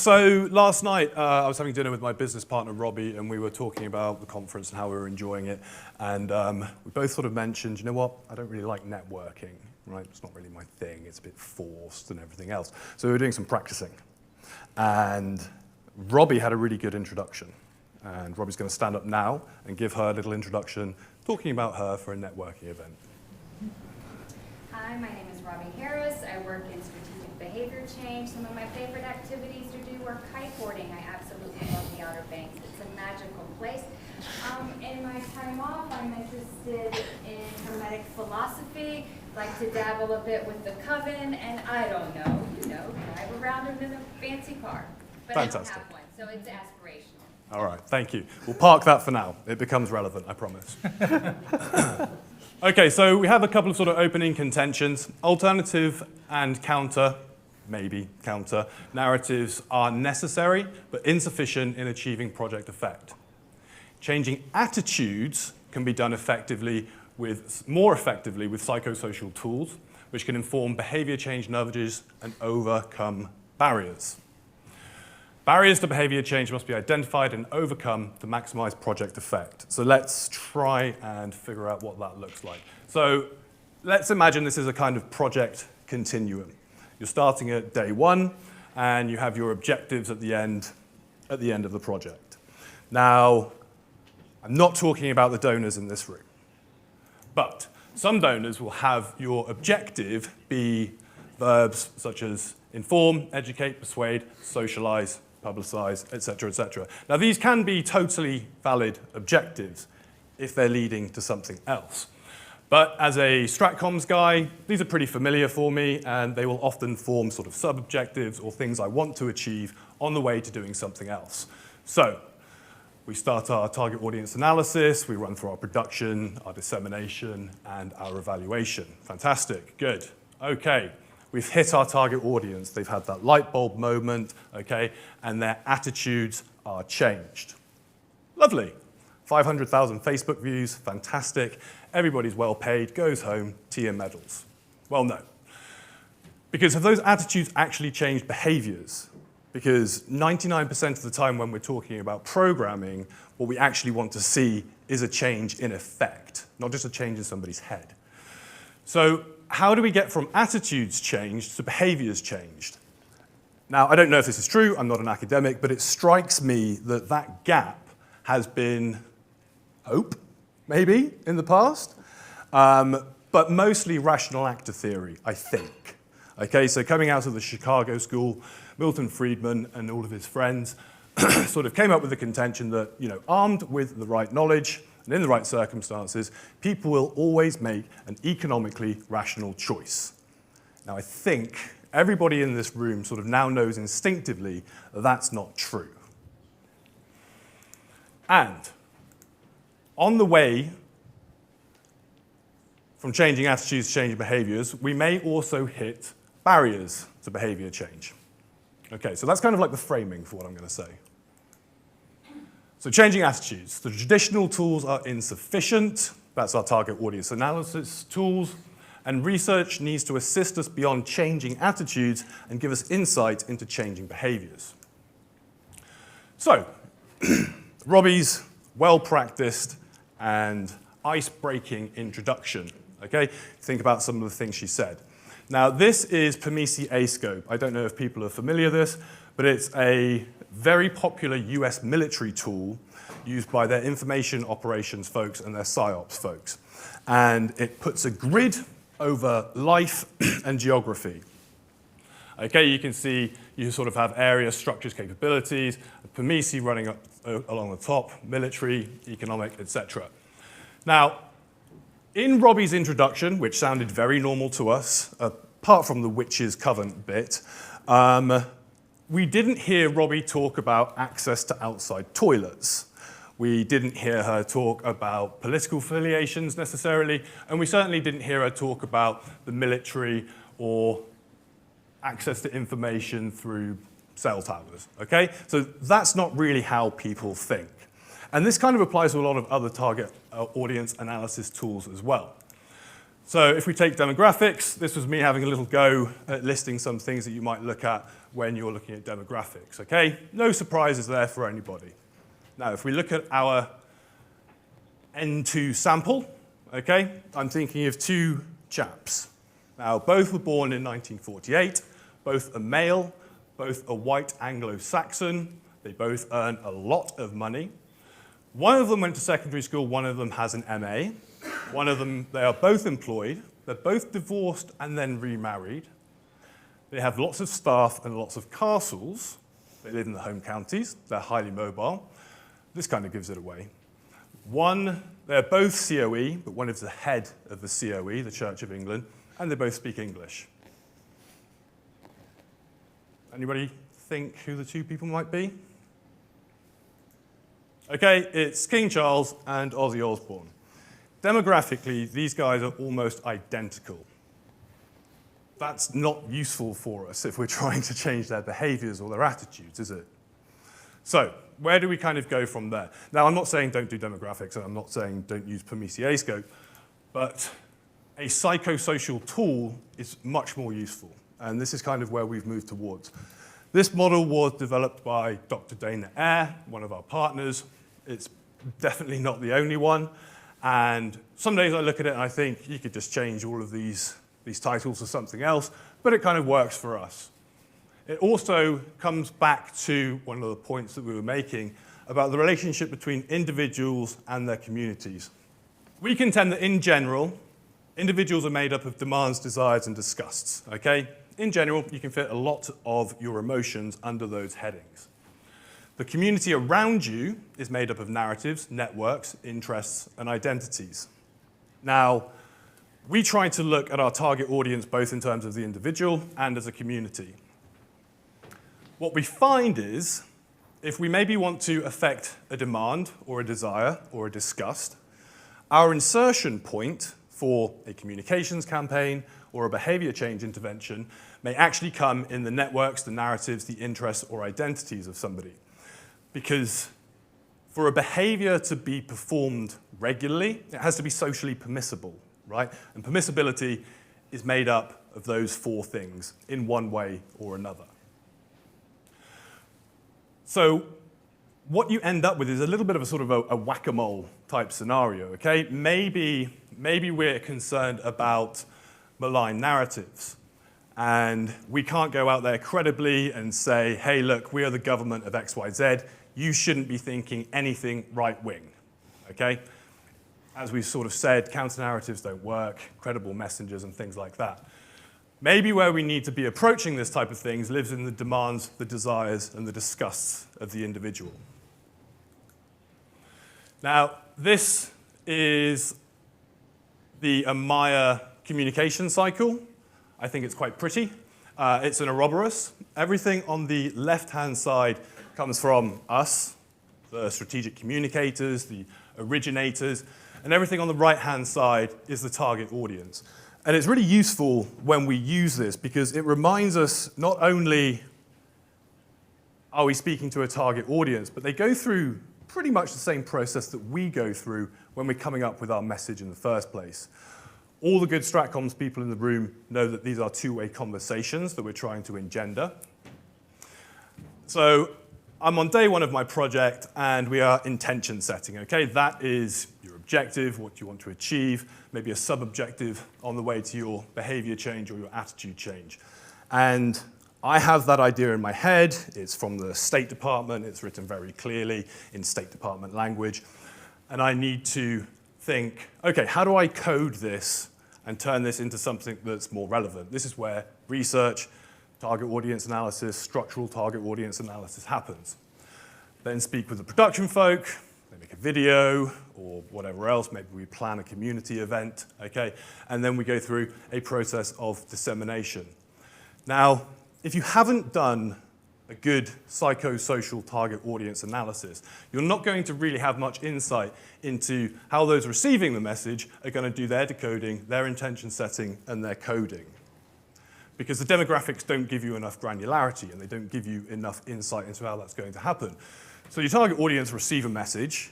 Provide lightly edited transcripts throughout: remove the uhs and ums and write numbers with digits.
So last night, I was having dinner with my business partner, Robbie, and we were talking about the conference and how we were enjoying it. And we both sort of mentioned, you know what, I don't really like networking, right? It's not really my thing. It's a bit forced and everything else. So we were doing some practicing. And Robbie had a really good introduction. And Robbie's going to stand up now and give her a little introduction, talking about her for a networking event. Hi, my name is Robbie Harris. I work in strategic behavior change. Some of my favorite activities to do are kiteboarding. I absolutely love the Outer Banks. It's a magical place. In my time off, I'm interested in Hermetic philosophy, like to dabble a bit with the coven, and I don't know, drive around in a fancy car. But Fantastic. I don't have one, so it's aspirational. All right, thank you. We'll park that for now. It becomes relevant, I promise. Okay, so we have a couple of sort of opening contentions. Alternative and counter, maybe counter, narratives are necessary but insufficient in achieving project effect. Changing attitudes can be done more effectively with psychosocial tools, which can inform behavior change nudges and overcome barriers. Barriers to behavior change must be identified and overcome to maximize project effect. So let's try and figure out what that looks like. So let's imagine this is a kind of project continuum. You're starting at day one, and you have your objectives at the end of the project. Now, I'm not talking about the donors in this room, but some donors will have your objective be verbs such as inform, educate, persuade, socialize, publicize, etc., etc. Now, these can be totally valid objectives if they're leading to something else. But as a Stratcoms guy, these are pretty familiar for me, and they will often form sort of sub-objectives or things I want to achieve on the way to doing something else. So we start our target audience analysis, we run through our production, our dissemination, and our evaluation. Fantastic, good, okay. We've hit our target audience. They've had that light bulb moment, okay, and their attitudes are changed. Lovely. 500,000 Facebook views, fantastic. Everybody's well paid, goes home, tea and medals. Well, no. Because have those attitudes actually changed behaviors? Because 99% of the time when we're talking about programming, what we actually want to see is a change in effect, not just a change in somebody's head. So how do we get from attitudes changed to behaviors changed? Now, I don't know if this is true, I'm not an academic, but it strikes me that that gap has been hope, maybe, in the past, but mostly rational actor theory, I think. Okay, so coming out of the Chicago school, Milton Friedman and all of his friends sort of came up with the contention that, armed with the right knowledge, and in the right circumstances, people will always make an economically rational choice. Now, I think everybody in this room sort of now knows instinctively that that's not true. And on the way from changing attitudes to changing behaviors, we may also hit barriers to behavior change. Okay, so that's kind of like the framing for what I'm going to say. So changing attitudes. The traditional tools are insufficient. That's our target audience analysis tools. And research needs to assist us beyond changing attitudes and give us insight into changing behaviors. So, Robbie's well-practiced and ice-breaking introduction. Okay? Think about some of the things she said. Now, this is Pomisi A-scope. I don't know if people are familiar with this, but it's a very popular US military tool used by their information operations folks and their PSYOPs folks. And it puts a grid over life and geography. Okay, you can see you sort of have areas, structures, capabilities, Pomisi running up, along the top, military, economic, etc. Now, in Robbie's introduction, which sounded very normal to us, apart from the witch's coven bit, we didn't hear Robbie talk about access to outside toilets. We didn't hear her talk about political affiliations necessarily, and we certainly didn't hear her talk about the military or access to information through cell towers, okay? So that's not really how people think. And this kind of applies to a lot of other target audience analysis tools as well. So if we take demographics, this was me having a little go at listing some things that you might look at when you're looking at demographics, okay? No surprises there for anybody. Now, if we look at our N2 sample, okay, I'm thinking of two chaps. Now, both were born in 1948, both are male, both are white Anglo-Saxon, they both earn a lot of money. One of them went to secondary school, one of them has an MA. One of them, they are both employed, they're both divorced and then remarried. They have lots of staff and lots of castles. They live in the home counties, they're highly mobile. This kind of gives it away. One, they're both COE, but one is the head of the COE, the Church of England, and they both speak English. Anybody think who the two people might be? Okay, it's King Charles and Ozzy Osbourne. Demographically, these guys are almost identical. That's not useful for us if we're trying to change their behaviors or their attitudes, is it? So, where do we kind of go from there? Now, I'm not saying don't do demographics, and I'm not saying don't use Prometheus scope, but a psychosocial tool is much more useful, and this is kind of where we've moved towards. This model was developed by Dr. Dana Eyre, one of our partners. It's definitely not the only one. And some days I look at it and I think you could just change all of these titles to something else, but it kind of works for us. It also comes back to one of the points that we were making about the relationship between individuals and their communities. We contend that in general, individuals are made up of demands, desires, and disgusts, okay? In general, you can fit a lot of your emotions under those headings. The community around you is made up of narratives, networks, interests, and identities. Now, we try to look at our target audience both in terms of the individual and as a community. What we find is, if we maybe want to affect a demand or a desire or a disgust, our insertion point for a communications campaign or a behavior change intervention may actually come in the networks, the narratives, the interests, or identities of somebody. Because for a behavior to be performed regularly, it has to be socially permissible, right? And permissibility is made up of those four things in one way or another. So what you end up with is a little bit of a sort of a whack-a-mole type scenario, okay? Maybe we're concerned about malign narratives, and we can't go out there credibly and say, hey, look, we are the government of XYZ, you shouldn't be thinking anything right-wing, okay? As we've sort of said, counter-narratives don't work, credible messengers and things like that. Maybe where we need to be approaching this type of things lives in the demands, the desires, and the disgusts of the individual. Now, this is the Amaya communication cycle. I think it's quite pretty. It's an Ouroboros. Everything on the left-hand side comes from us, the strategic communicators, the originators, and everything on the right-hand side is the target audience. And it's really useful when we use this because it reminds us not only are we speaking to a target audience, but they go through pretty much the same process that we go through when we're coming up with our message in the first place. All the good Stratcoms people in the room know that these are two-way conversations that we're trying to engender. So I'm on day one of my project, and we are intention setting, okay? That is your objective, what you want to achieve, maybe a sub-objective on the way to your behavior change or your attitude change. And I have that idea in my head. It's from the State Department. It's written very clearly in State Department language. And I need to think, okay, how do I code this and turn this into something that's more relevant? This is where research, target audience analysis, structural target audience analysis happens. Then speak with the production folk, they make a video or whatever else, maybe we plan a community event, okay? And then we go through a process of dissemination. Now, if you haven't done a good psychosocial target audience analysis, you're not going to really have much insight into how those receiving the message are going to do their decoding, their intention setting, and their coding. Because the demographics don't give you enough granularity and they don't give you enough insight into how that's going to happen. So your target audience receive a message,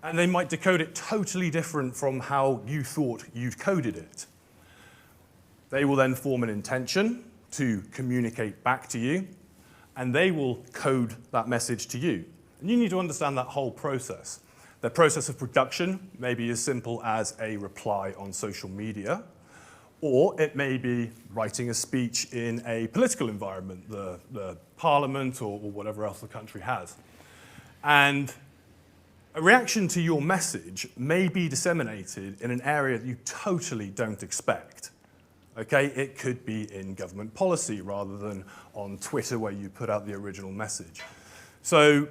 And they might decode it totally different from how you thought you'd coded it. They will then form an intention to communicate back to you, and they will code that message to you. And you need to understand that whole process. The process of production may be as simple as a reply on social media, or it may be writing a speech in a political environment, the parliament or whatever else the country has. And a reaction to your message may be disseminated in an area that you totally don't expect. Okay, it could be in government policy rather than on Twitter where you put out the original message. So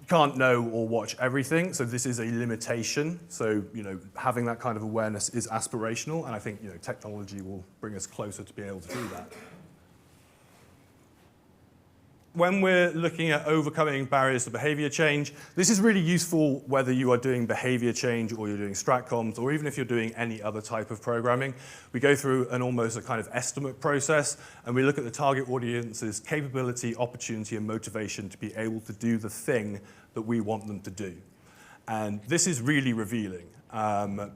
you can't know or watch everything, so this is a limitation. So, having that kind of awareness is aspirational, and I think, technology will bring us closer to being able to do that. When we're looking at overcoming barriers to behavior change, this is really useful whether you are doing behavior change or you're doing stratcoms, or even if you're doing any other type of programming. We go through almost a kind of estimate process, and we look at the target audience's capability, opportunity, and motivation to be able to do the thing that we want them to do. And this is really revealing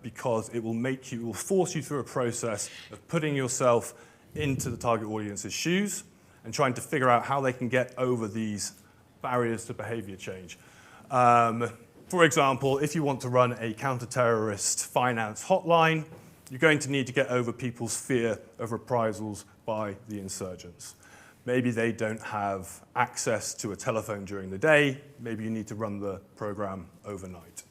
because it will force you through a process of putting yourself into the target audience's shoes and trying to figure out how they can get over these barriers to behavior change. For example, if you want to run a counter-terrorist finance hotline, you're going to need to get over people's fear of reprisals by the insurgents. Maybe they don't have access to a telephone during the day. Maybe you need to run the program overnight.